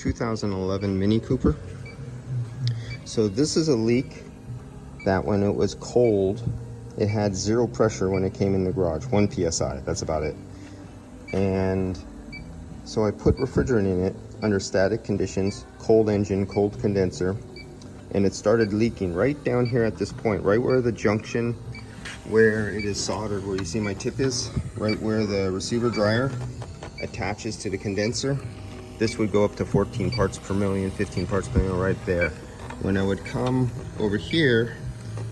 2011 Mini Cooper. So this is a leak that when it was cold, it had zero pressure when it came in the garage, 1 psi, that's about it. And so I put refrigerant in it under static conditions, cold engine, cold condenser, and it started leaking right down here at this point, right where the junction, where it is soldered, where you see my tip is, right where the receiver dryer attaches to the condenser. This would go up to 14 parts per million, 15 parts per million right there. When I would come over here,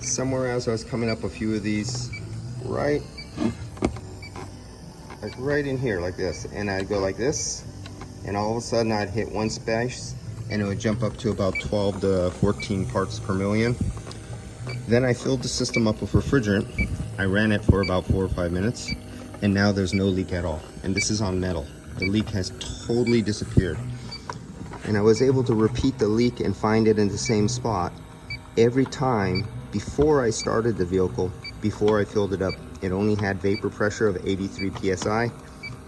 somewhere as I was coming up a few of these, right in here like this, and I'd go like this, and all of a sudden I'd hit one space and it would jump up to about 12 to 14 parts per million. Then I filled the system up with refrigerant. I ran it for about 4 or 5 minutes, and now there's no leak at all. And this is on metal. The leak has totally disappeared. And I was able to repeat the leak and find it in the same spot every time before I started the vehicle, before I filled it up. It only had vapor pressure of 83 psi,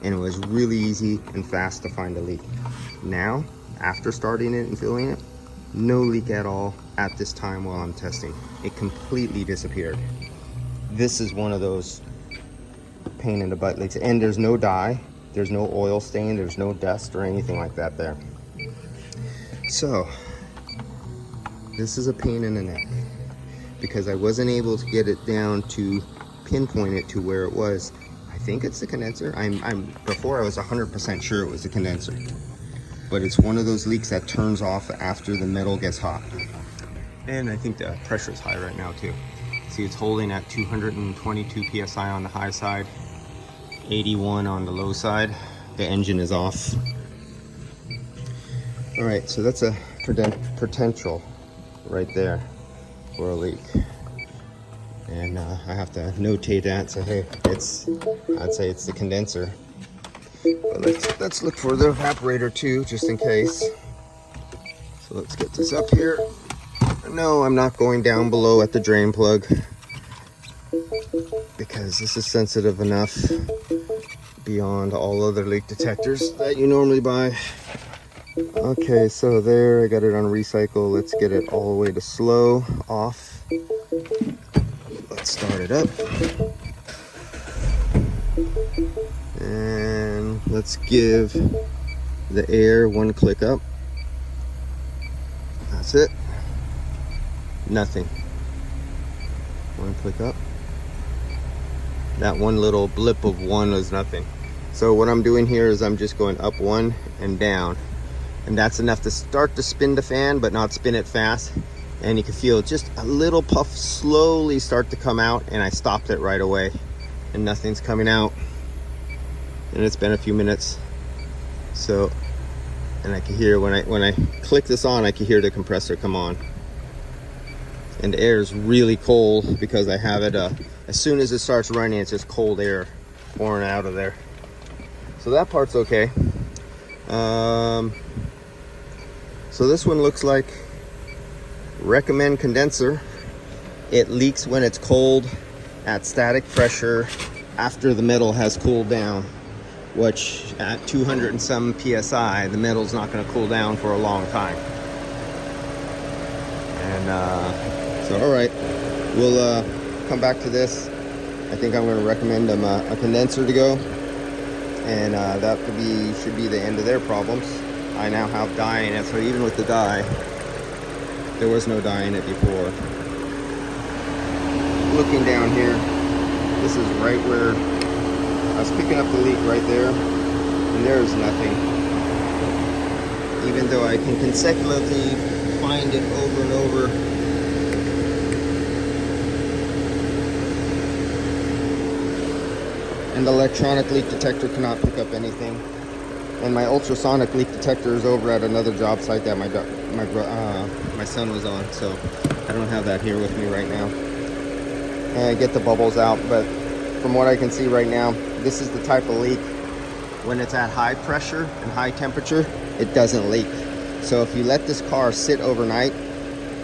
and it was really easy and fast to find a leak. Now, after starting it and filling it, no leak at all at this time while I'm testing. It completely disappeared. This is one of those pain in the butt leaks, and there's no dye, there's no oil stain, there's no dust or anything like that there. So this is a pain in the neck because I wasn't able to get it down to pinpoint it to where it was. I think it's the condenser. Before I was 100% sure it was the condenser, but it's one of those leaks that turns off after the metal gets hot. And I think the pressure is high right now too. See, it's holding at 222 psi on the high side, 81 on the low side. The engine is off. All right, so that's a potential right there for a leak. And I have to notate that and say, hey, I'd say it's the condenser. But let's look for the evaporator too, just in case. So let's get this up here. No, I'm not going down below at the drain plug because this is sensitive enough beyond all other leak detectors that you normally buy. Okay, so there, I got it on recycle. Let's get it all the way to slow off. Let's start it up. And let's give the air one click up. That's it. Nothing. One click up. That one little blip of one was nothing. So what I'm doing here is I'm just going up one and down. And that's enough to start to spin the fan, but not spin it fast. And you can feel just a little puff slowly start to come out, and I stopped it right away. And nothing's coming out. And it's been a few minutes. So, and I can hear when I click this on, I can hear the compressor come on. And the air is really cold because I have it, as soon as it starts running, it's just cold air pouring out of there. So that part's okay. So this one looks like recommend condenser. It leaks when it's cold at static pressure after the metal has cooled down, which at 200 and some psi, the metal's not going to cool down for a long time. And so, all right, we'll come back to this. I think I'm going to recommend them a condenser to go, and that should be the end of their problems. I now have dye in it, so even with the dye, there was no dye in it before. Looking down here, this is right where I was picking up the leak right there, and there's nothing. Even though I can consecutively find it over and over. And the electronic leak detector cannot pick up anything. And my ultrasonic leak detector is over at another job site that my son was on, so I don't have that here with me right now. And I get the bubbles out, but from what I can see right now, this is the type of leak when it's at high pressure and high temperature, it doesn't leak. So if you let this car sit overnight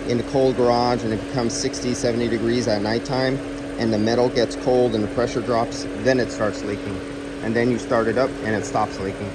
in the cold garage and it becomes 60, 70 degrees at nighttime, and the metal gets cold and the pressure drops, then it starts leaking. And then you start it up and it stops leaking.